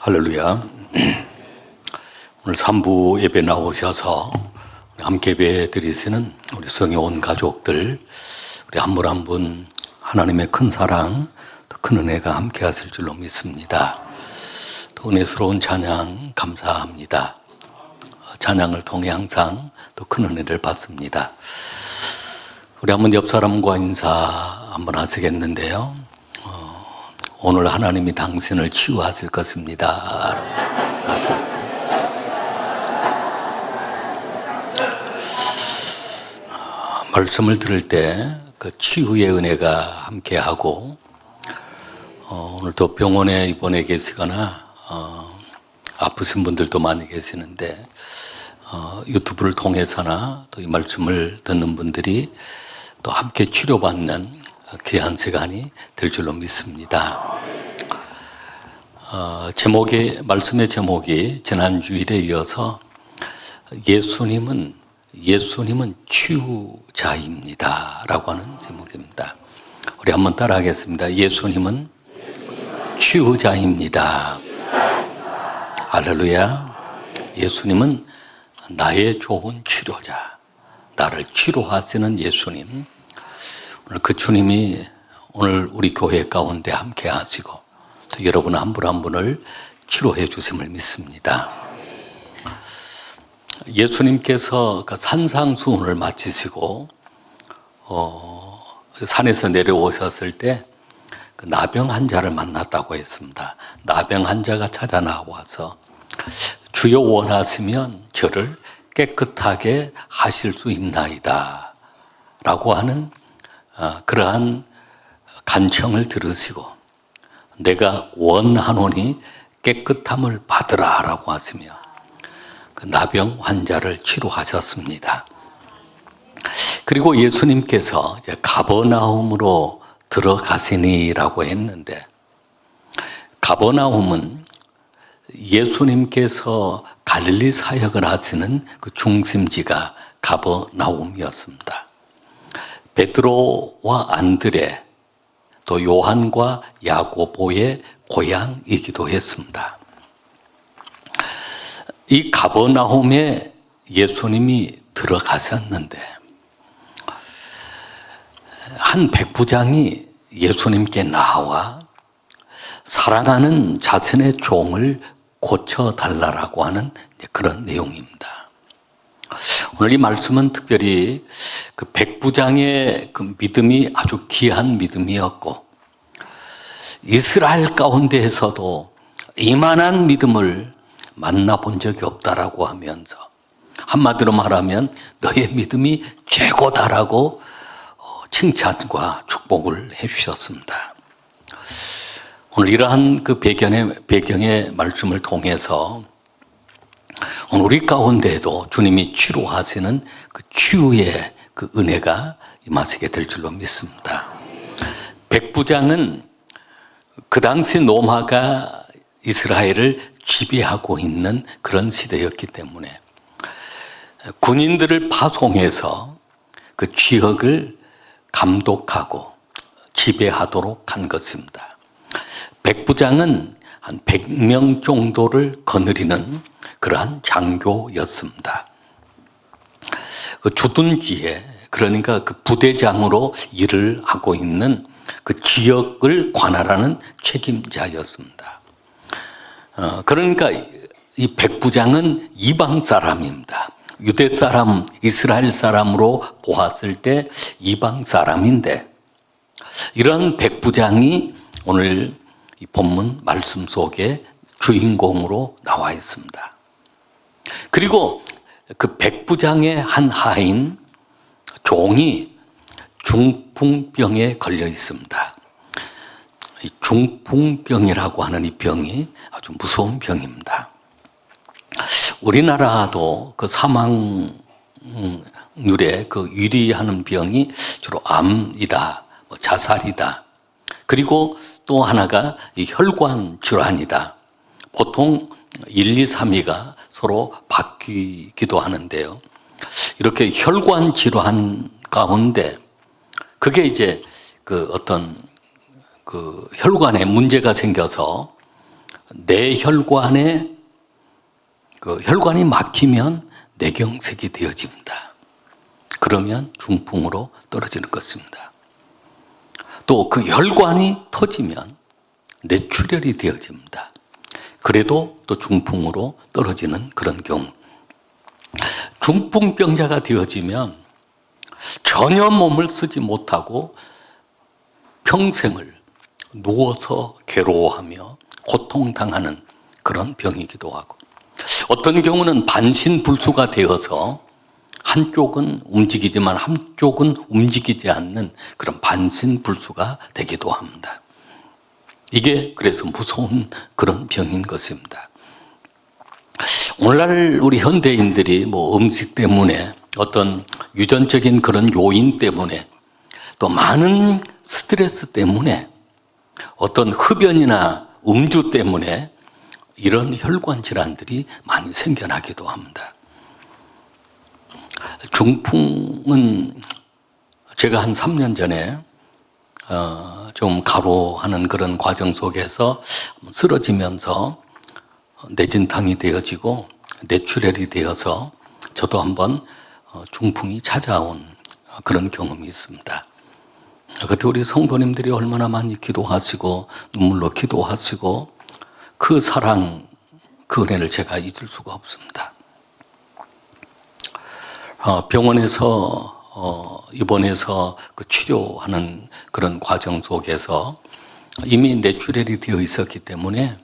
할렐루야. 오늘 3부 예배 나오셔서 함께 예배 드리시는 우리 수영의 온 가족들, 우리 한 분 한 분 하나님의 큰 사랑, 또 큰 은혜가 함께 하실 줄로 믿습니다. 또 은혜스러운 찬양 감사합니다. 찬양을 통해 항상 또 큰 은혜를 받습니다. 우리 한번 옆 사람과 인사 한번 하시겠는데요. 오늘 하나님이 당신을 치유하실 것입니다. 말씀을 들을 때 그 치유의 은혜가 함께하고, 오늘 또 병원에 입원해 계시거나 아프신 분들도 많이 계시는데, 유튜브를 통해서나 또 이 말씀을 듣는 분들이 또 함께 치료받는 귀한 시간이 될 줄로 믿습니다. 말씀의 제목이 지난주일에 이어서 예수님은 치유자입니다 라고 하는 제목입니다. 우리 한번 따라 하겠습니다. 예수님은 치유자입니다. 할렐루야. 예수님은 나의 좋은 치료자, 나를 치료하시는 예수님. 오늘 그 주님이 오늘 우리 교회 가운데 함께 하시고 또 여러분 한 분 한 분을 치료해 주심을 믿습니다. 예수님께서 그 산상수훈을 마치시고 산에서 내려오셨을 때 그 나병 환자를 만났다고 했습니다. 나병 환자가 찾아 나와서 주여 원하시면 저를 깨끗하게 하실 수 있나이다 라고 하는 그러한 간청을 들으시고 내가 원하노니 깨끗함을 받으라 라고 하시며 그 나병 환자를 치료하셨습니다. 그리고 예수님께서 이제 가버나움으로 들어가시니라고 했는데, 가버나움은 예수님께서 갈릴리 사역을 하시는 그 중심지가 가버나움이었습니다. 베드로와 안드레, 또 요한과 야고보의 고향이기도 했습니다. 이 가버나움에 예수님이 들어가셨는데 한 백부장이 예수님께 나와 사랑하는 자신의 종을 고쳐달라고 하는 그런 내용입니다. 오늘 이 말씀은 특별히 그 백부장의 그 믿음이 아주 귀한 믿음이었고, 이스라엘 가운데에서도 이만한 믿음을 만나본 적이 없다라고 하면서 한마디로 말하면 너의 믿음이 최고다라고 칭찬과 축복을 해주셨습니다. 오늘 이러한 그 배경의 말씀을 통해서 오늘 우리 가운데에도 주님이 치료하시는 그 치유의 그 은혜가 임하시게 될 줄로 믿습니다. 백부장은 그 당시 로마가 이스라엘을 지배하고 있는 그런 시대였기 때문에 군인들을 파송해서 그 지역을 감독하고 지배하도록 한 것입니다. 백부장은 한 100명 정도를 거느리는 그러한 장교였습니다. 그 주둔지에, 그러니까 그 부대장으로 일을 하고 있는 그 지역을 관할하는 책임자였습니다. 그러니까 이 백부장은 이방 사람입니다. 유대 사람, 이스라엘 사람으로 보았을 때 이방 사람인데, 이런 백부장이 오늘 이 본문 말씀 속에 주인공으로 나와 있습니다. 그리고 그 백부장의 한 하인 종이 중풍병에 걸려 있습니다. 이 중풍병이라고 하는 이 병이 아주 무서운 병입니다. 우리나라도 그 사망률에 그 유리하는 병이 주로 암이다, 자살이다. 그리고 또 하나가 이 혈관 질환이다. 보통 1, 2, 3위가 서로 바뀌기도 하는데요. 이렇게 혈관 질환 가운데 그게 이제 그 어떤 그 혈관에 문제가 생겨서 내 혈관에 그 혈관이 막히면 뇌경색이 되어집니다. 그러면 중풍으로 떨어지는 것입니다. 또 그 혈관이 터지면 뇌출혈이 되어집니다. 그래도 또 중풍으로 떨어지는 그런 경우. 중풍병자가 되어지면 전혀 몸을 쓰지 못하고 평생을 누워서 괴로워하며 고통당하는 그런 병이기도 하고, 어떤 경우는 반신불수가 되어서 한쪽은 움직이지만 한쪽은 움직이지 않는 그런 반신불수가 되기도 합니다. 이게 그래서 무서운 그런 병인 것입니다. 오늘날 우리 현대인들이 뭐 음식 때문에 어떤 유전적인 그런 요인 때문에 또 많은 스트레스 때문에 어떤 흡연이나 음주 때문에 이런 혈관 질환들이 많이 생겨나기도 합니다. 중풍은 제가 한 3년 전에 좀 가로하는 그런 과정 속에서 쓰러지면서 뇌진탕이 되어지고 뇌출혈이 되어서 저도 한번 중풍이 찾아온 그런 경험이 있습니다. 그때 우리 성도님들이 얼마나 많이 기도하시고 눈물로 기도하시고 그 사랑, 그 은혜를 제가 잊을 수가 없습니다. 병원에서 입원해서 그 치료하는 그런 과정 속에서 이미 뇌출혈이 되어 있었기 때문에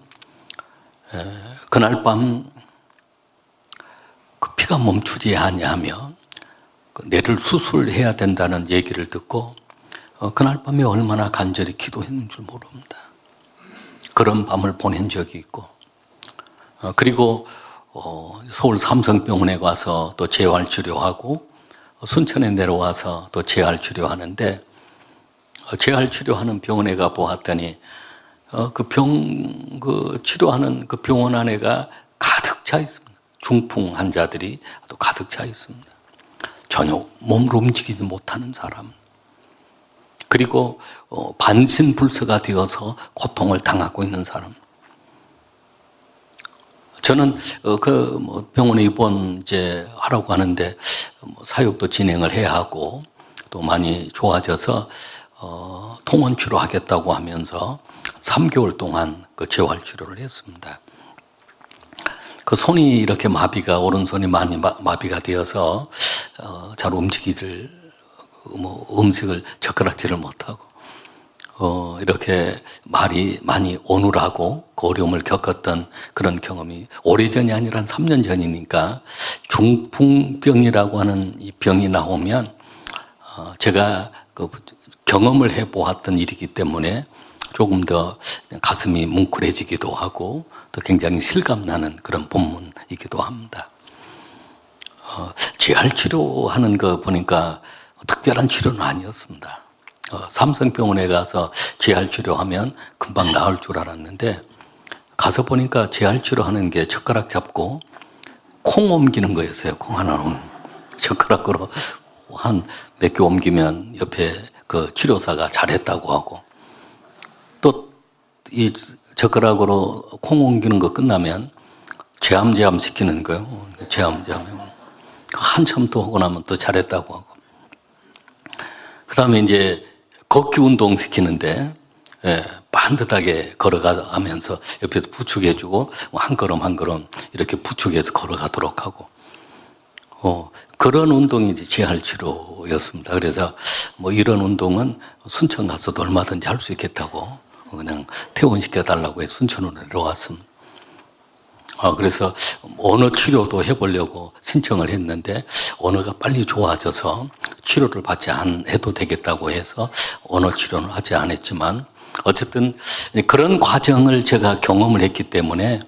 그날 밤 그 피가 멈추지 아니하며 그 뇌를 수술해야 된다는 얘기를 듣고 그날 밤에 얼마나 간절히 기도했는 줄 모릅니다. 그런 밤을 보낸 적이 있고, 그리고 서울 삼성병원에 가서 또 재활치료하고 순천에 내려와서 또 재활치료하는데, 재활치료하는 병원에 가 보았더니 그 치료하는 그 병원 안에가 가득 차 있습니다. 중풍 환자들이 또 가득 차 있습니다. 전혀 몸을 움직이지 못하는 사람, 그리고 반신불수가 되어서 고통을 당하고 있는 사람. 저는 병원에 입원 이제 하라고 하는데 사육도 진행을 해야 하고 또 많이 좋아져서 통원 치료하겠다고 하면서 3개월 동안 그 재활 치료를 했습니다. 그 손이 이렇게 오른손이 많이 마비가 되어서 잘 움직이질 음식을 젓가락질을 못하고 이렇게 말이 많이 어눌하고 그 어려움을 겪었던 그런 경험이 오래전이 아니라 한 3년 전이니까, 중풍병이라고 하는 이 병이 나오면 제가 그 경험을 해보았던 일이기 때문에 조금 더 가슴이 뭉클해지기도 하고 또 굉장히 실감나는 그런 본문이기도 합니다. 재활치료하는 거 보니까 특별한 치료는 아니었습니다. 삼성병원에 가서 재활치료하면 금방 나을 줄 알았는데, 가서 보니까 재활치료하는 게 젓가락 잡고 콩 옮기는 거였어요. 콩 하나 젓가락으로 한 몇 개 옮기면 옆에 그 치료사가 잘했다고 하고, 또 이 젓가락으로 콩 옮기는 거 끝나면 제암 시키는 거예요. 제암 한참 또 하고 나면 또 잘했다고 하고, 그 다음에 이제 걷기 운동 시키는데 반듯하게 걸어가면서 옆에서 부축해주고 한 걸음 한 걸음 이렇게 부축해서 걸어가도록 하고, 그런 운동이 이제 재활치료였습니다. 그래서 뭐 이런 운동은 순천 가서도 얼마든지 할 수 있겠다고 그냥 퇴원시켜달라고 해서 순천으로 내려왔습니다. 그래서 언어 치료도 해보려고 신청을 했는데 언어가 빨리 좋아져서 치료를 받지 않아도 되겠다고 해서 언어 치료는 하지 않았지만, 어쨌든 그런 과정을 제가 경험을 했기 때문에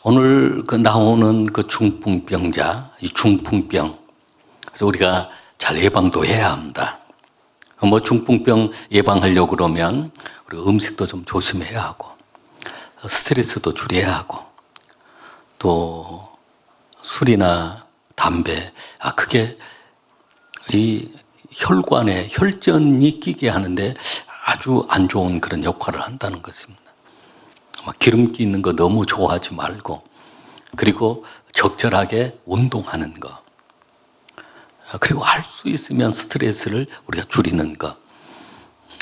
오늘 나오는 그 중풍병자, 이 중풍병, 그래서 우리가 잘 예방도 해야 합니다. 뭐 중풍병 예방하려고 그러면 우리 음식도 좀 조심해야 하고 스트레스도 줄여야 하고 또 술이나 담배, 그게 이 혈관에 혈전이 끼게 하는데 아주 안 좋은 그런 역할을 한다는 것입니다. 막 기름기 있는 거 너무 좋아하지 말고, 그리고 적절하게 운동하는 거, 그리고 할 수 있으면 스트레스를 우리가 줄이는 것,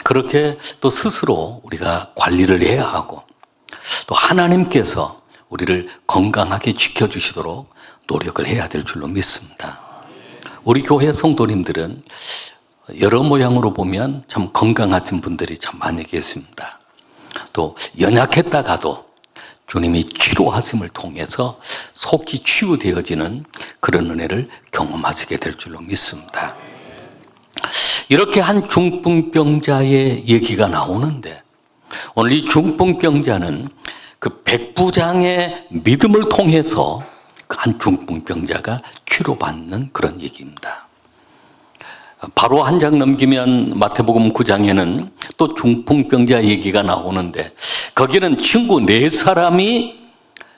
그렇게 또 스스로 우리가 관리를 해야 하고, 또 하나님께서 우리를 건강하게 지켜주시도록 노력을 해야 될 줄로 믿습니다. 우리 교회 성도님들은 여러 모양으로 보면 참 건강하신 분들이 참 많이 계십니다. 또 연약했다가도 주님이 치료하심을 통해서 속히 치유되어지는 그런 은혜를 경험하시게 될 줄로 믿습니다. 이렇게 한 중풍병자의 얘기가 나오는데, 오늘 이 중풍병자는 그 백부장의 믿음을 통해서 그 한 중풍병자가 치료받는 그런 얘기입니다. 바로 한 장 넘기면 마태복음 9장에는 또 중풍병자 얘기가 나오는데, 거기는 친구 4사람이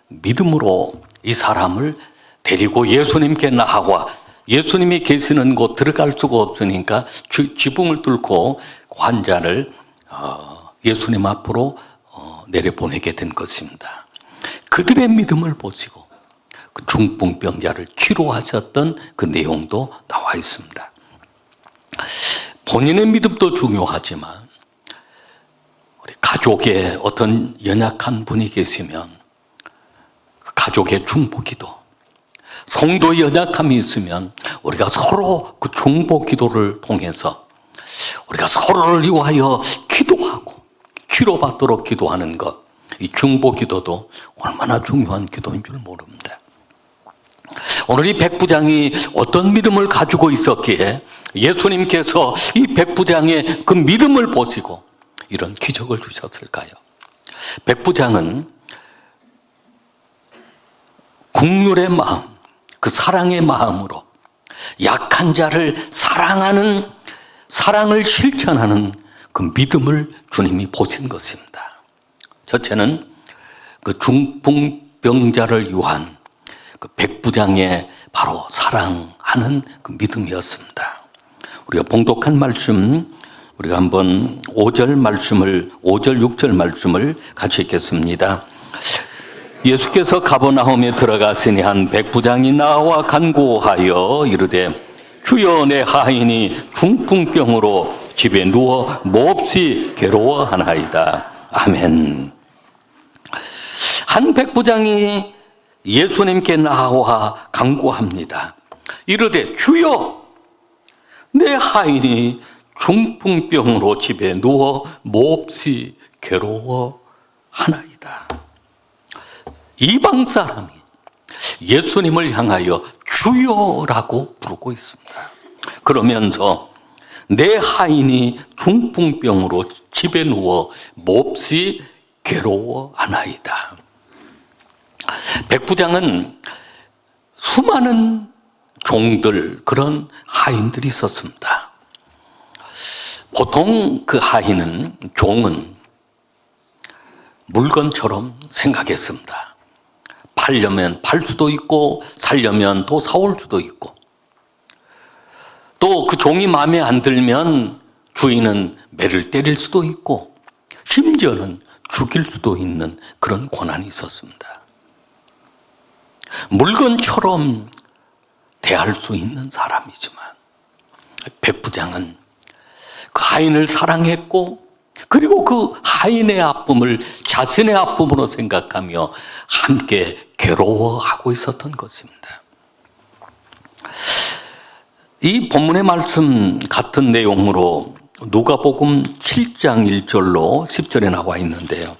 믿음으로 이 사람을 데리고 예수님께 나아와, 예수님이 계시는 곳 들어갈 수가 없으니까 지붕을 뚫고 환자를 예수님 앞으로 내려보내게 된 것입니다. 그들의 믿음을 보시고 그 중풍병자를 치료하셨던 그 내용도 나와 있습니다. 본인의 믿음도 중요하지만 우리 가족에 어떤 연약한 분이 계시면 그 가족의 중보기도, 성도의 연약함이 있으면 우리가 서로 그 중보기도를 통해서 우리가 서로를 위하여 기도하고 치료받도록 기도하는 것, 이 중보기도도 얼마나 중요한 기도인 줄 모릅니다. 오늘 이 백부장이 어떤 믿음을 가지고 있었기에 예수님께서 이 백부장의 그 믿음을 보시고 이런 기적을 주셨을까요? 백부장은 국률의 마음, 그 사랑의 마음으로 약한 자를 사랑하는, 사랑을 실천하는 그 믿음을 주님이 보신 것입니다. 첫째는 그 중풍병자를 위한 그 백부장의 바로 사랑하는 그 믿음이었습니다. 우리가 봉독한 말씀, 우리가 한번 5절 말씀을, 5절 6절 말씀을 같이 읽겠습니다. 예수께서 가버나움에 들어가시니 한 백부장이 나와 간구하여 이르되, 주여, 내 하인이 중풍병으로 집에 누워 몹시 괴로워하나이다. 아멘. 한 백부장이 예수님께 나와 간구합니다. 이르되, 주여, 내 하인이 중풍병으로 집에 누워 몹시 괴로워하나이다. 이방 사람이 예수님을 향하여 주여라고 부르고 있습니다. 그러면서 내 하인이 중풍병으로 집에 누워 몹시 괴로워하나이다. 백부장은 수많은 종들, 그런 하인들이 있었습니다. 보통 그 하인은, 종은 물건처럼 생각했습니다. 팔려면 팔 수도 있고 살려면 또 사올 수도 있고, 또 그 종이 마음에 안 들면 주인은 매를 때릴 수도 있고, 심지어는 죽일 수도 있는 그런 권한이 있었습니다. 물건처럼 대할 수 있는 사람이지만 백부장은 그 하인을 사랑했고, 그리고 그 하인의 아픔을 자신의 아픔으로 생각하며 함께 괴로워하고 있었던 것입니다. 이 본문의 말씀 같은 내용으로 누가복음 7장 1절로 10절에 나와 있는데요.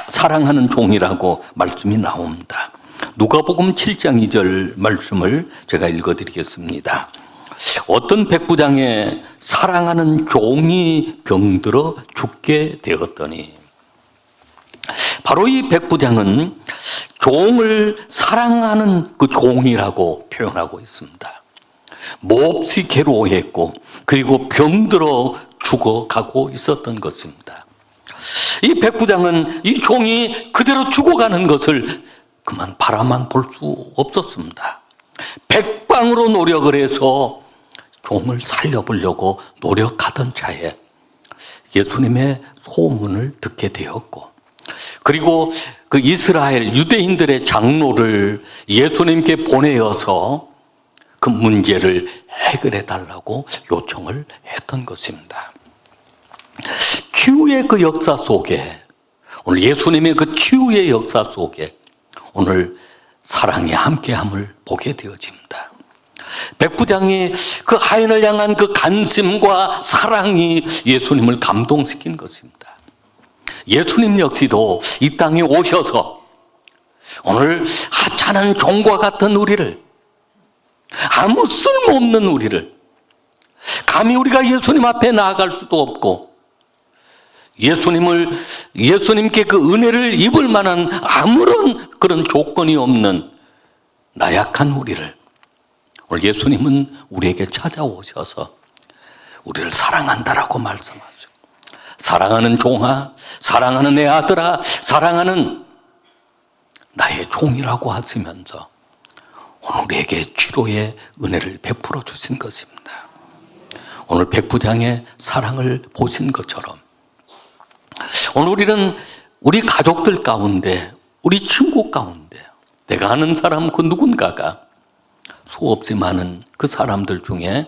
사랑하는 종이라고 말씀이 나옵니다. 누가복음 7장 2절 말씀을 제가 읽어드리겠습니다. 어떤 백부장의 사랑하는 종이 병들어 죽게 되었더니, 바로 이 백부장은 종을 사랑하는 그 종이라고 표현하고 있습니다. 몹시 괴로워했고, 그리고 병들어 죽어가고 있었던 것입니다. 이 백부장은 이 종이 그대로 죽어가는 것을 그만 바라만 볼 수 없었습니다. 백방으로 노력을 해서 종을 살려보려고 노력하던 차에 예수님의 소문을 듣게 되었고, 그리고 그 이스라엘 유대인들의 장로를 예수님께 보내어서 그 문제를 해결해 달라고 요청을 했던 것입니다. 치유의 그 역사 속에, 오늘 예수님의 그 치유의 역사 속에 오늘 사랑의 함께함을 보게 되어집니다. 백부장이 그 하인을 향한 그 간심과 사랑이 예수님을 감동시킨 것입니다. 예수님 역시도 이 땅에 오셔서 오늘 하찮은 종과 같은 우리를, 아무 쓸모없는 우리를, 감히 우리가 예수님 앞에 나아갈 수도 없고 예수님께 그 은혜를 입을 만한 아무런 그런 조건이 없는 나약한 우리를, 오늘 예수님은 우리에게 찾아오셔서 우리를 사랑한다라고 말씀하죠. 사랑하는 종아, 사랑하는 내 아들아, 사랑하는 나의 종이라고 하시면서 오늘 우리에게 치료의 은혜를 베풀어 주신 것입니다. 오늘 백부장의 사랑을 보신 것처럼 오늘 우리는 우리 가족들 가운데, 우리 친구 가운데 내가 아는 사람 그 누군가가 수없이 많은 그 사람들 중에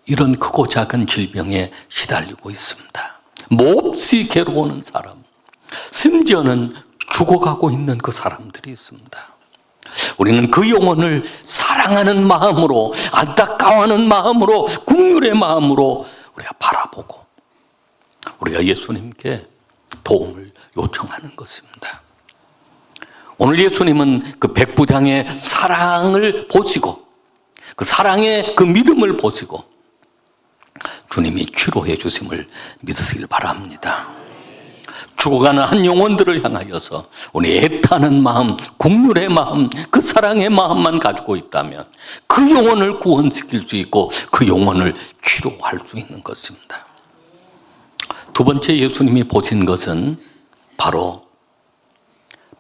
이런 크고 작은 질병에 시달리고 있습니다. 몹시 괴로워하는 사람, 심지어는 죽어가고 있는 그 사람들이 있습니다. 우리는 그 영혼을 사랑하는 마음으로, 안타까워하는 마음으로, 긍휼의 마음으로 우리가 바라보고 우리가 예수님께 도움을 요청하는 것입니다. 오늘 예수님은 그 백부장의 사랑을 보시고, 그 사랑의 그 믿음을 보시고 주님이 치료해 주심을 믿으시길 바랍니다. 죽어가는 한 영혼들을 향하여서 우리 애타는 마음, 긍휼의 마음, 그 사랑의 마음만 가지고 있다면 그 영혼을 구원시킬 수 있고 그 영혼을 치료할 수 있는 것입니다. 두 번째 예수님이 보신 것은 바로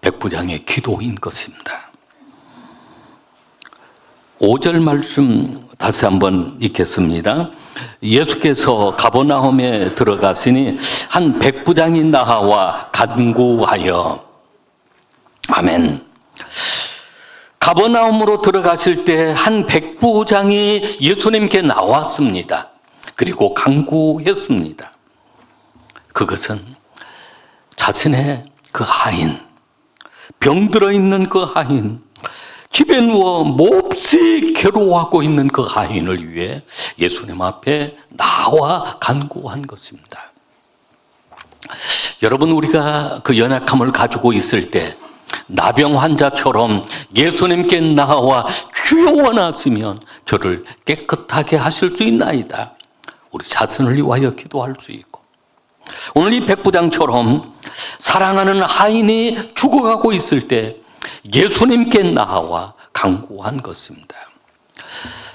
백부장의 기도인 것입니다. 5절 말씀 다시 한번 읽겠습니다. 예수께서 가버나움에 들어가시니 한 백부장이 나와 간구하여, 아멘. 가버나움으로 들어가실 때 한 백부장이 예수님께 나왔습니다. 그리고 간구했습니다. 그것은 자신의 그 하인, 병들어 있는 그 하인, 집에 누워 몹시 괴로워하고 있는 그 하인을 위해 예수님 앞에 나와 간구한 것입니다. 여러분, 우리가 그 연약함을 가지고 있을 때 나병 환자처럼 예수님께 나와 주여 원하시면 저를 깨끗하게 하실 수 있나이다. 우리 자신을 위하여 기도할 수 있고, 오늘 이 백부장처럼 사랑하는 하인이 죽어가고 있을 때 예수님께 나와 간구한 것입니다.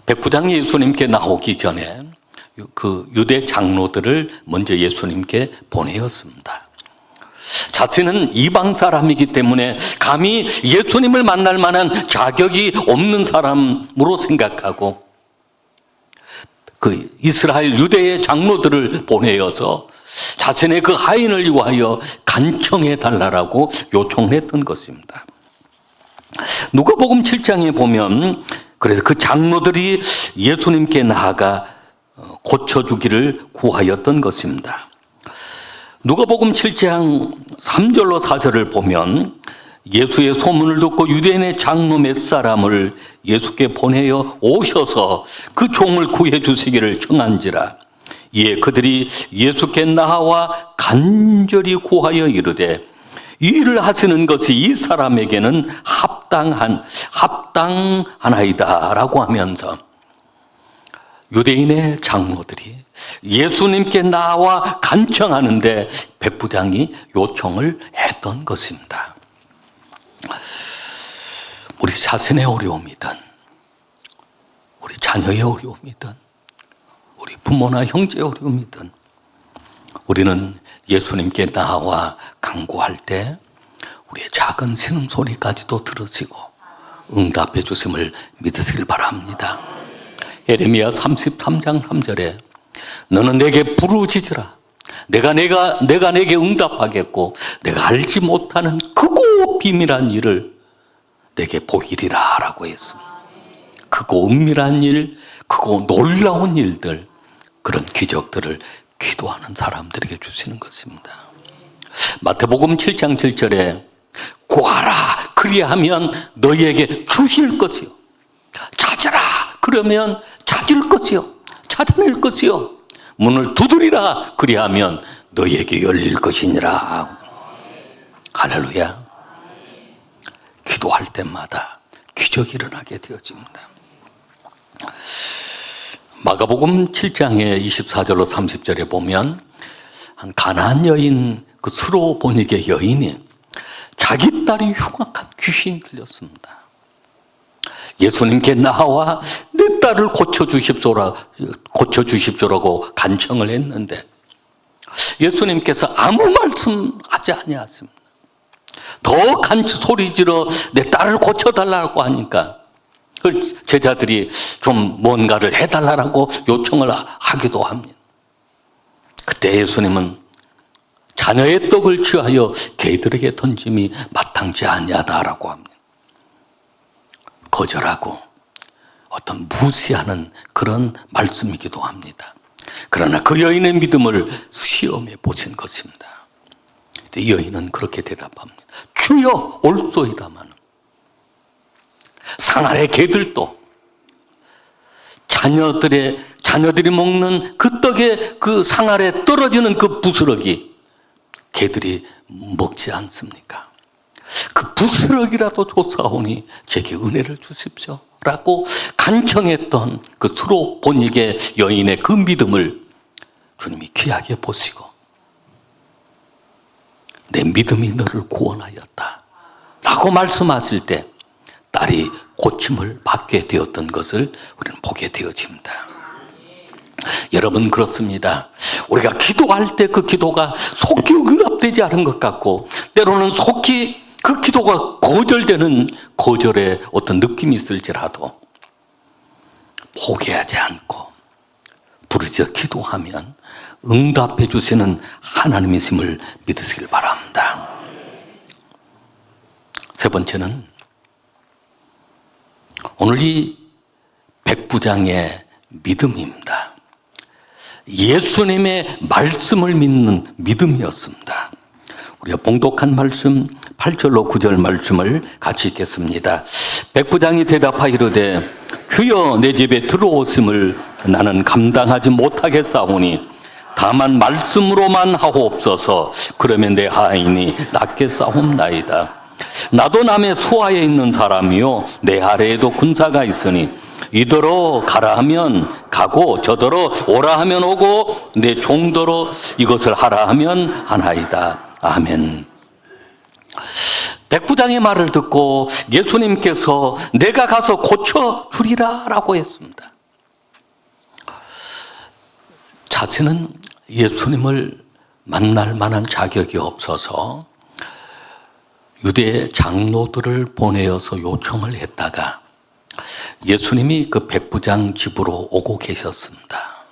백부장이 예수님께 나오기 전에 그 유대 장로들을 먼저 예수님께 보내었습니다. 자신은 이방 사람이기 때문에 감히 예수님을 만날 만한 자격이 없는 사람으로 생각하고 그 이스라엘 유대의 장로들을 보내어서 자신의 그 하인을 위하여 간청해 달라고 요청했던 것입니다. 누가복음 7장에 보면 그래서 그 장로들이 예수님께 나아가 고쳐주기를 구하였던 것입니다. 누가복음 7장 3절로 4절을 보면 예수의 소문을 듣고 유대인의 장로 몇 사람을 예수께 보내어 오셔서 그 종을 구해 주시기를 청한지라. 이에 그들이 예수께 나와 간절히 구하여 이르되 이 일을 하시는 것이 이 사람에게는 합당하나이다 라고 하면서 유대인의 장로들이 예수님께 나와 간청하는데 백부장이 요청을 했던 것입니다. 우리 자신의 어려움이든 우리 자녀의 어려움이든 우리 부모나 형제의 어려움이든 우리는 예수님께 나와 간구할 때 우리의 작은 신음소리까지도 들으시고 응답해 주심을 믿으시길 바랍니다. 예레미야 33장 3절에 너는 내게 부르짖으라 내가 내게 응답하겠고 내가 알지 못하는 크고 비밀한 일을 내게 보이리라 라고 했습니다. 크고 은밀한 일, 크고 놀라운 일들, 그런 기적들을 기도하는 사람들에게 주시는 것입니다. 마태복음 7장 7절에 구하라 그리하면 너희에게 주실 것이요, 찾으라 그러면 찾을 것이요, 찾아낼 것이요, 문을 두드리라 그리하면 너희에게 열릴 것이니라. 할렐루야. 기도할 때마다 기적이 일어나게 되어집니다. 마가복음 7장의 24절로 30절에 보면 한 가나안 여인, 그 수로 보니게 여인이 자기 딸이 흉악한 귀신이 들렸습니다. 예수님께 나와 내 딸을 고쳐주십시오라고 간청을 했는데 예수님께서 아무 말씀하지 아니하십니다. 더 소리 질러 내 딸을 고쳐달라고 하니까 제자들이 좀 뭔가를 해달라고 요청을 하기도 합니다. 그때 예수님은 자녀의 떡을 취하여 개들에게 던짐이 마땅치 아니하다라고 합니다. 거절하고 어떤 무시하는 그런 말씀이기도 합니다. 그러나 그 여인의 믿음을 시험해 보신 것입니다. 여인은 그렇게 대답합니다. 주여 올소이다마는 상 아래 개들도 자녀들이 먹는 그 떡에 그 상 아래 떨어지는 그 부스러기 개들이 먹지 않습니까? 그 부스러기라도 쫓아오니 제게 은혜를 주십시오 라고 간청했던 그 수로 본익의 여인의 그 믿음을 주님이 귀하게 보시고 내 믿음이 너를 구원하였다 라고 말씀하실 때 딸이 고침을 받게 되었던 것을 우리는 보게 되어집니다. 여러분, 그렇습니다. 우리가 기도할 때 그 기도가 속히 응답되지 않은 것 같고 때로는 속히 그 기도가 거절되는 거절의 어떤 느낌이 있을지라도 포기하지 않고 부르짖어 기도하면 응답해 주시는 하나님이심을 믿으시길 바랍니다. 세 번째는 오늘 이 백부장의 믿음입니다. 예수님의 말씀을 믿는 믿음이었습니다. 우리가 봉독한 말씀 8절로 9절 말씀을 같이 읽겠습니다. 백부장이 대답하이르되 주여 내 집에 들어오심을 나는 감당하지 못하겠사오니 다만 말씀으로만 하옵소서. 그러면 내 하인이 낫게 싸움나이다. 나도 남의 수하에 있는 사람이요 내 아래에도 군사가 있으니 이더러 가라 하면 가고 저더러 오라 하면 오고 내 종더러 이것을 하라 하면 하나이다. 아멘. 백부장의 말을 듣고 예수님께서 내가 가서 고쳐주리라 라고 했습니다. 자신은 예수님을 만날 만한 자격이 없어서 유대 장로들을 보내어서 요청을 했다가 예수님이 그 백부장 집으로 오고 계셨습니다.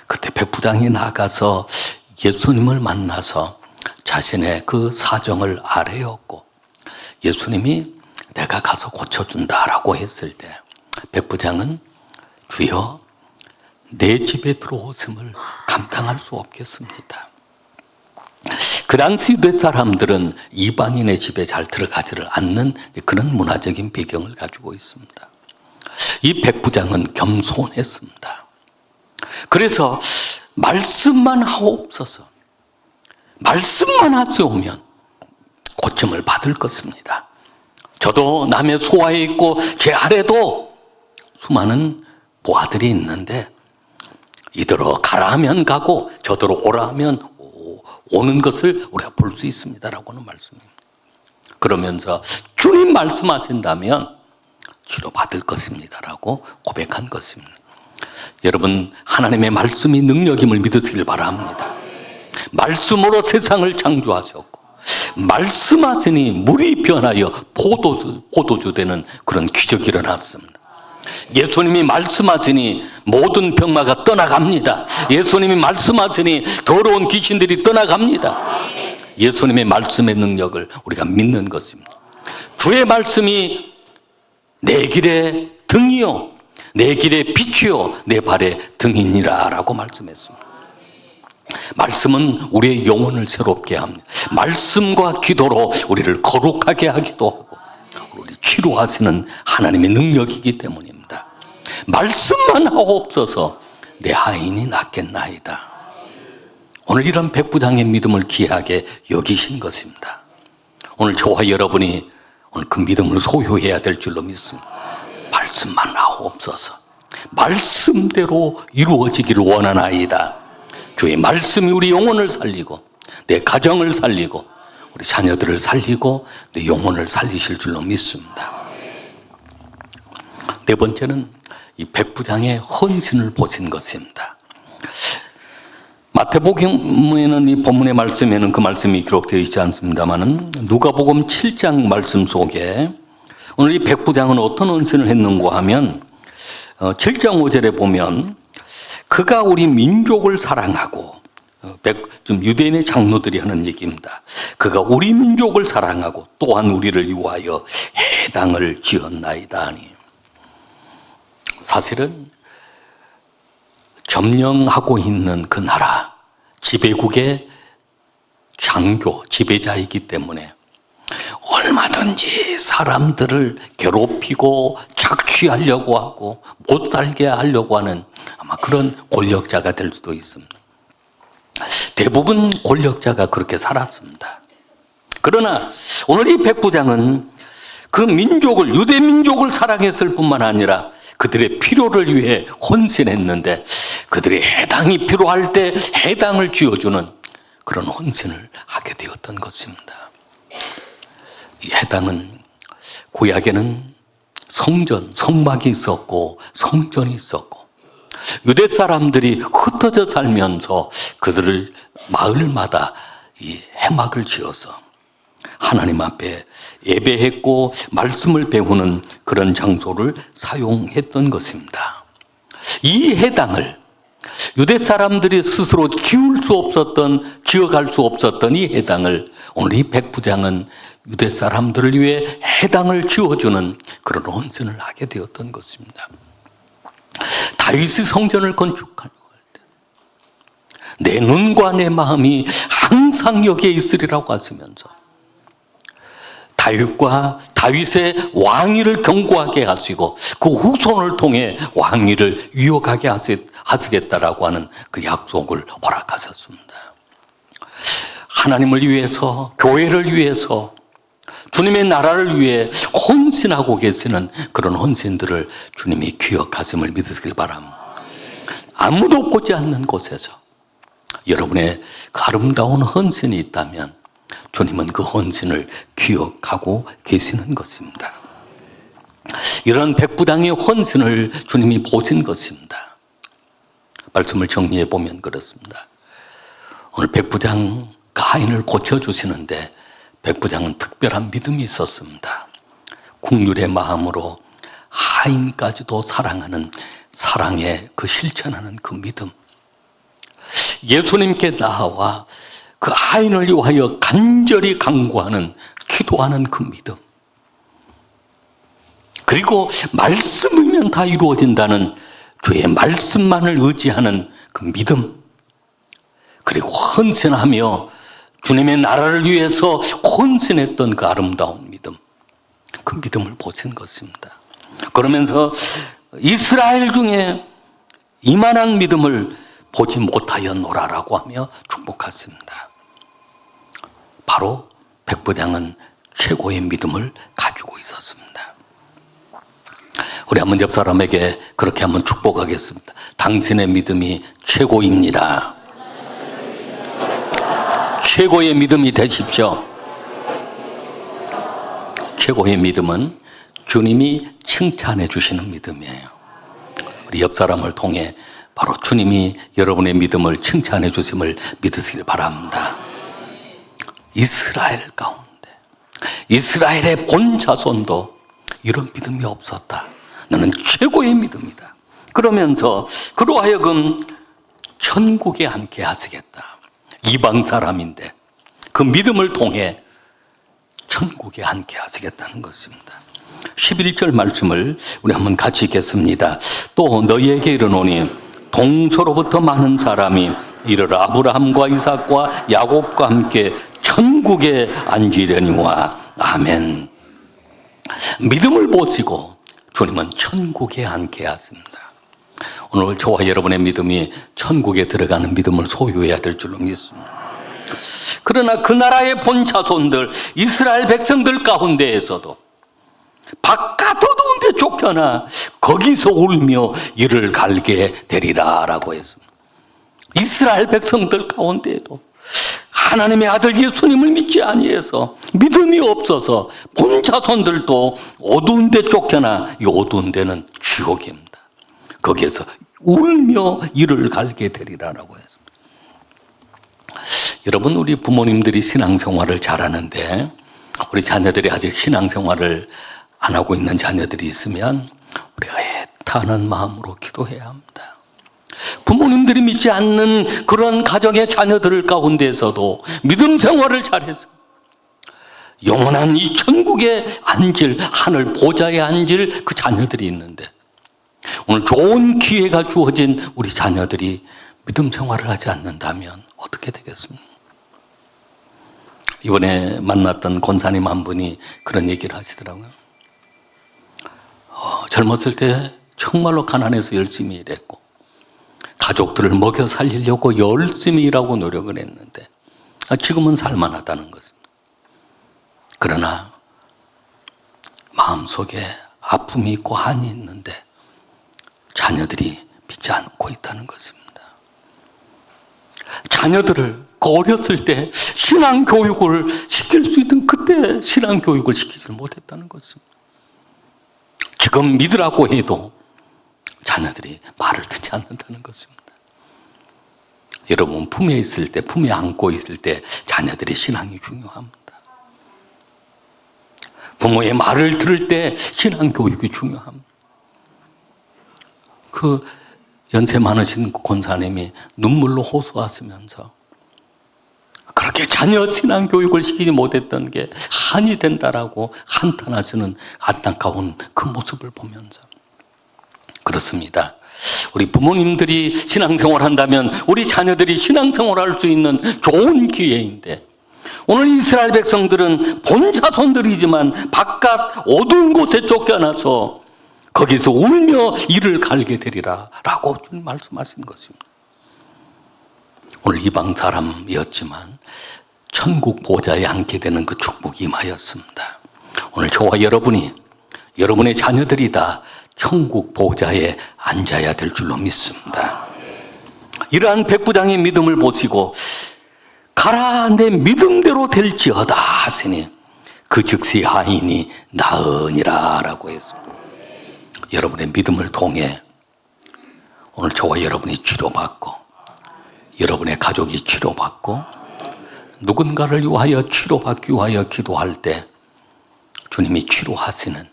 그때 백부장이 나가서 예수님을 만나서 자신의 그 사정을 아뢰었고 예수님이 내가 가서 고쳐준다라고 했을 때 백부장은 주여 내 집에 들어오심을 감당할 수 없겠습니다. 그 당시 유대 사람들은 이방인의 집에 잘 들어가지를 않는 그런 문화적인 배경을 가지고 있습니다. 이 백부장은 겸손했습니다. 그래서 말씀만 하옵소서, 말씀만 하시오면 고침을 받을 것입니다. 저도 남의 소하에 있고 제 아래도 수많은 부하들이 있는데 이더러 가라 하면 가고 저더러 오라 하면 오는 것을 우리가 볼 수 있습니다라고는 말씀입니다. 그러면서 주님 말씀하신다면 치료받을 것입니다라고 고백한 것입니다. 여러분, 하나님의 말씀이 능력임을 믿으시길 바랍니다. 말씀으로 세상을 창조하셨고 말씀하시니 물이 변하여 포도주 되는 그런 기적이 일어났습니다. 예수님이 말씀하시니 모든 병마가 떠나갑니다. 예수님이 말씀하시니 더러운 귀신들이 떠나갑니다. 예수님의 말씀의 능력을 우리가 믿는 것입니다. 주의 말씀이 내 길의 등이요 내 길의 빛이요 내 발의 등이니라 라고 말씀했습니다. 말씀은 우리의 영혼을 새롭게 합니다. 말씀과 기도로 우리를 거룩하게 하기도 하고 우리 치료하시는 하나님의 능력이기 때문입니다. 말씀만 하옵소서 내 하인이 낫겠나이다. 오늘 이런 백부장의 믿음을 귀하게 여기신 것입니다. 오늘 저와 여러분이 오늘 그 믿음을 소유해야 될 줄로 믿습니다. 말씀만 하옵소서 말씀대로 이루어지기를 원하나이다. 주의 말씀이 우리 영혼을 살리고 내 가정을 살리고 우리 자녀들을 살리고 내 영혼을 살리실 줄로 믿습니다. 네 번째는 이 백부장의 헌신을 보신 것입니다. 마태복음에는 이 본문의 말씀에는 그 말씀이 기록되어 있지 않습니다만은 누가복음 7장 말씀 속에 오늘 이 백부장은 어떤 헌신을 했는가 하면 7장 5절에 보면 그가 우리 민족을 사랑하고 좀 유대인의 장로들이 하는 얘기입니다. 그가 우리 민족을 사랑하고 또한 우리를 위하여 회당을 지었나이다 하니 사실은 점령하고 있는 그 나라 지배국의 장교 지배자이기 때문에 얼마든지 사람들을 괴롭히고 착취하려고 하고 못 살게 하려고 하는 아마 그런 권력자가 될 수도 있습니다. 대부분 권력자가 그렇게 살았습니다. 그러나 오늘 이 백부장은 그 민족을 유대 민족을 사랑했을 뿐만 아니라 그들의 필요를 위해 헌신했는데 그들의 해당이 필요할 때 해당을 쥐어주는 그런 헌신을 하게 되었던 것입니다. 이 해당은 구약에는 성전, 성막이 있었고 성전이 있었고 유대 사람들이 흩어져 살면서 그들을 마을마다 이 해막을 지어서 하나님 앞에 예배했고 말씀을 배우는 그런 장소를 사용했던 것입니다. 이 해당을 유대 사람들이 스스로 지어갈 수 없었던 이 해당을 오늘 이 백부장은 유대 사람들을 위해 해당을 지어주는 그런 헌신을 하게 되었던 것입니다. 다윗이 성전을 건축하려고 할 때 내 눈과 내 마음이 항상 여기에 있으리라고 하시면서 다윗의 왕위를 견고하게 하시고 그 후손을 통해 왕위를 이어가게 하시겠다라고 하는 그 약속을 허락하셨습니다. 하나님을 위해서 교회를 위해서 주님의 나라를 위해 헌신하고 계시는 그런 헌신들을 주님이 기억하심을 믿으시길 바랍니다. 아무도 보지 않는 곳에서 여러분의 그 아름다운 헌신이 있다면 주님은 그 헌신을 기억하고 계시는 것입니다. 이런 백부장의 헌신을 주님이 보신 것입니다. 말씀을 정리해 보면 그렇습니다. 오늘 백부장 가인을 고쳐주시는데 백부장은 특별한 믿음이 있었습니다. 국률의 마음으로 하인까지도 사랑하는 사랑에 그 실천하는 그 믿음. 예수님께 나아와 그 하인을 위하여 간절히 간구하는 기도하는 그 믿음. 그리고 말씀이면 다 이루어진다는 주의 말씀만을 의지하는 그 믿음. 그리고 헌신하며 주님의 나라를 위해서 헌신했던 그 아름다운 믿음. 그 믿음을 보신 것입니다. 그러면서 이스라엘 중에 이만한 믿음을 보지 못하였노라라고 하며 축복했습니다. 바로 백부장은 최고의 믿음을 가지고 있었습니다. 우리 한번 옆 사람에게 그렇게 한번 축복하겠습니다. 당신의 믿음이 최고입니다. 최고의 믿음이 되십시오. 최고의 믿음은 주님이 칭찬해 주시는 믿음이에요. 우리 옆 사람을 통해 바로 주님이 여러분의 믿음을 칭찬해 주심을 믿으시길 바랍니다. 이스라엘 가운데 이스라엘의 본 자손도 이런 믿음이 없었다. 너는 최고의 믿음이다. 그러면서 그로 하여금 천국에 함께 하시겠다. 이방 사람인데 그 믿음을 통해 천국에 함께 하시겠다는 것입니다. 11절 말씀을 우리 한번 같이 읽겠습니다. 또 너희에게 이르노니 동서로부터 많은 사람이 이르러 아브라함과 이삭과 야곱과 함께 천국에 앉으려니와. 아멘. 믿음을 보시고 주님은 천국에 앉게 하십니다. 오늘 저와 여러분의 믿음이 천국에 들어가는 믿음을 소유해야 될 줄로 믿습니다. 그러나 그 나라의 본 자손들 이스라엘 백성들 가운데에서도 바깥 어두운 데 쫓겨나 거기서 울며 이를 갈게 되리라 라고 했습니다. 이스라엘 백성들 가운데에도 하나님의 아들 예수님을 믿지 아니해서 믿음이 없어서 본 자손들도 어두운 데 쫓겨나 이 어두운 데는 지옥입니다. 거기에서 울며 이를 갈게 되리라라고 했습니다. 여러분, 우리 부모님들이 신앙생활을 잘하는데 우리 자녀들이 아직 신앙생활을 안 하고 있는 자녀들이 있으면 우리가 애타는 마음으로 기도해야 합니다. 부모님들이 믿지 않는 그런 가정의 자녀들 가운데에서도 믿음 생활을 잘해서 영원한 이 천국에 앉을, 하늘 보좌에 앉을 그 자녀들이 있는데 오늘 좋은 기회가 주어진 우리 자녀들이 믿음 생활을 하지 않는다면 어떻게 되겠습니까? 이번에 만났던 권사님 한 분이 그런 얘기를 하시더라고요. 젊었을 때 정말로 가난해서 열심히 일했고 가족들을 먹여 살리려고 열심히 일하고 노력을 했는데 지금은 살만하다는 것입니다. 그러나 마음속에 아픔이 있고 한이 있는데 자녀들이 믿지 않고 있다는 것입니다. 자녀들을 어렸을 때 신앙교육을 시킬 수 있던 그때 신앙교육을 시키지 못했다는 것입니다. 지금 믿으라고 해도 자녀들이 말을 듣지 않는다는 것입니다. 여러분, 품에 있을 때, 품에 안고 있을 때 자녀들의 신앙이 중요합니다. 부모의 말을 들을 때 신앙교육이 중요합니다. 그 연세 많으신 권사님이 눈물로 호소하시면서 그렇게 자녀 신앙교육을 시키지 못했던 게 한이 된다라고 한탄하시는 안타까운 그 모습을 보면서 그렇습니다. 우리 부모님들이 신앙생활 한다면 우리 자녀들이 신앙생활할 수 있는 좋은 기회인데 오늘 이스라엘 백성들은 본 자손들이지만 바깥 어두운 곳에 쫓겨나서 거기서 울며 이를 갈게 되리라 라고 말씀하신 것입니다. 오늘 이방 사람이었지만 천국 보좌에 앉게 되는 그 축복이 임하였습니다. 오늘 저와 여러분이 여러분의 자녀들이 다 천국 보좌에 앉아야 될 줄로 믿습니다. 이러한 백부장의 믿음을 보시고 가라 내 믿음대로 될지어다 하시니 그 즉시 하인이 나으니라 라고 했습니다. 여러분의 믿음을 통해 오늘 저와 여러분이 치료받고 여러분의 가족이 치료받고 누군가를 위하여 치료받기 위하여 기도할 때 주님이 치료하시는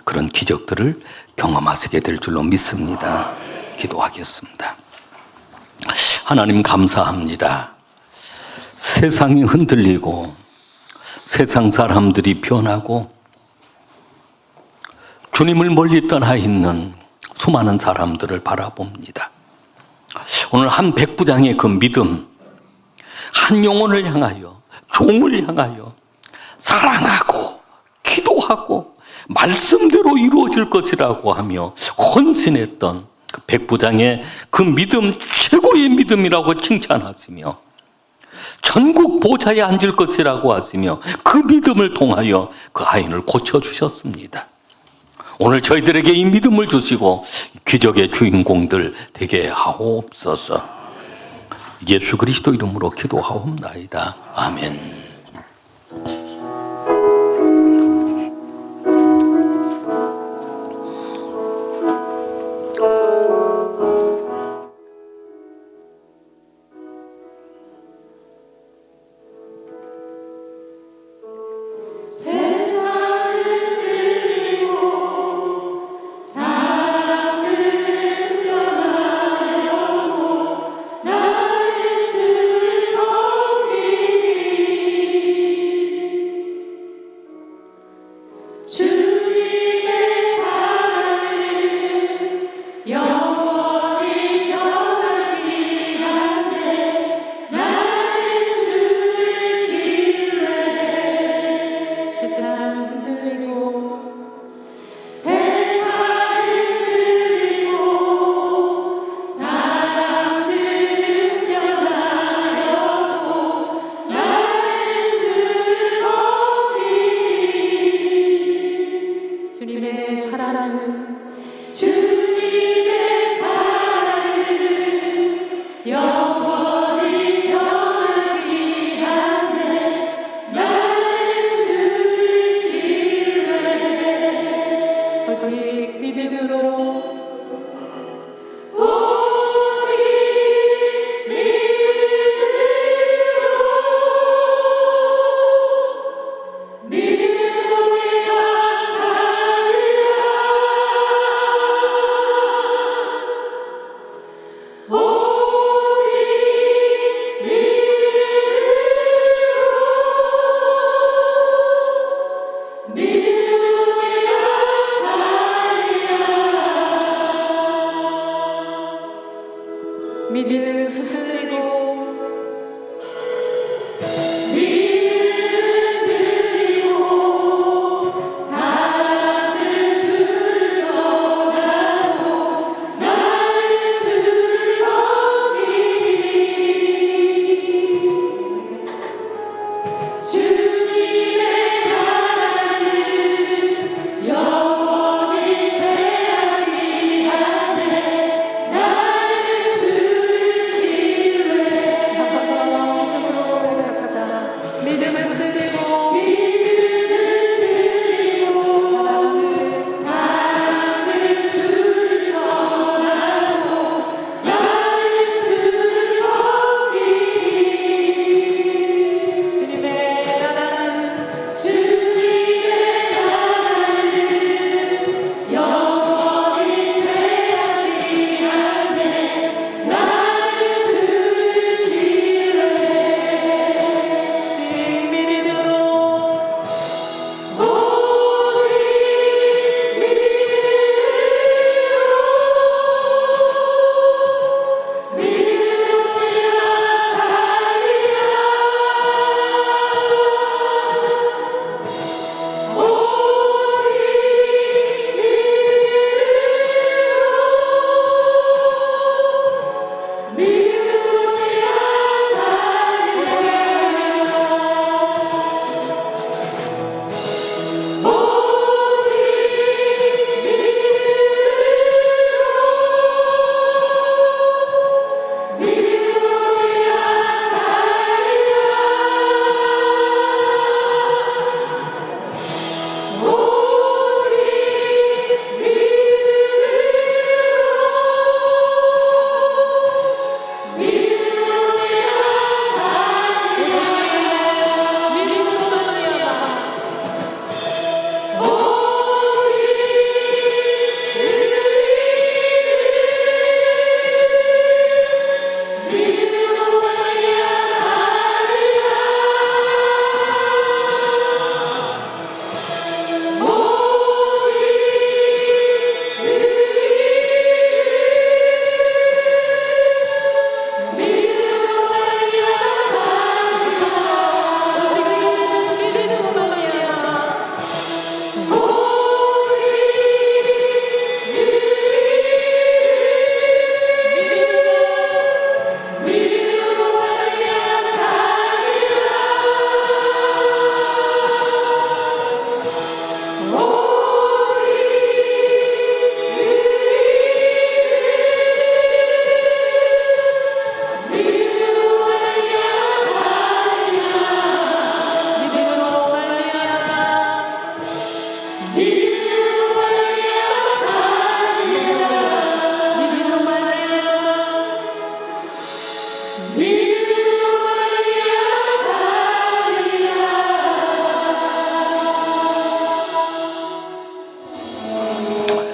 그런 기적들을 경험하시게 될 줄로 믿습니다. 기도하겠습니다. 하나님 감사합니다. 세상이 흔들리고 세상 사람들이 변하고 주님을 멀리 떠나 있는 수많은 사람들을 바라봅니다. 오늘 한 백부장의 그 믿음, 한 영혼을 향하여, 종을 향하여 사랑하고 기도하고 말씀대로 이루어질 것이라고 하며 헌신했던 그 백부장의 그 믿음, 최고의 믿음이라고 칭찬하시며 천국 보좌에 앉을 것이라고 하시며 그 믿음을 통하여 그 하인을 고쳐주셨습니다. 오늘 저희들에게 이 믿음을 주시고 기적의 주인공들 되게 하옵소서. 예수 그리스도 이름으로 기도하옵나이다. 아멘. 새